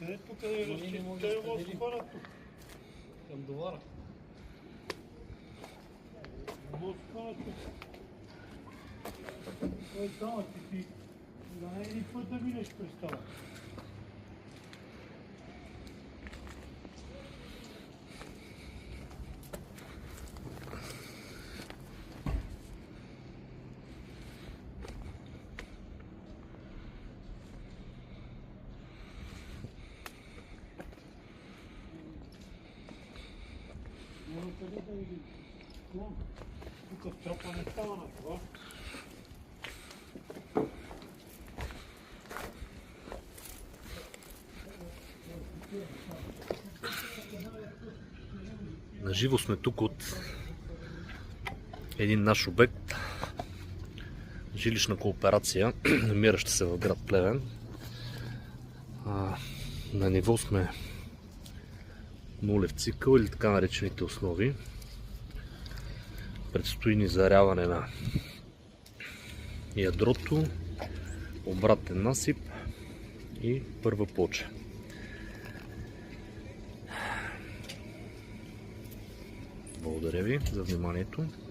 Къде тук да я разчита? Той е хвана тук. Към довара. Може хвана тук. Той там, ти да не един път да минеш през това. Няма къде да видим. Тук в трапа не става на това. Наживо сме тук от един наш обект, жилищна кооперация, намираща се в град Плевен. На ниво сме нулев цикъл или така наречените основи. Предстои ни заряване на ядрото, обратен насип и първа плоча. Благодаря ви за вниманието.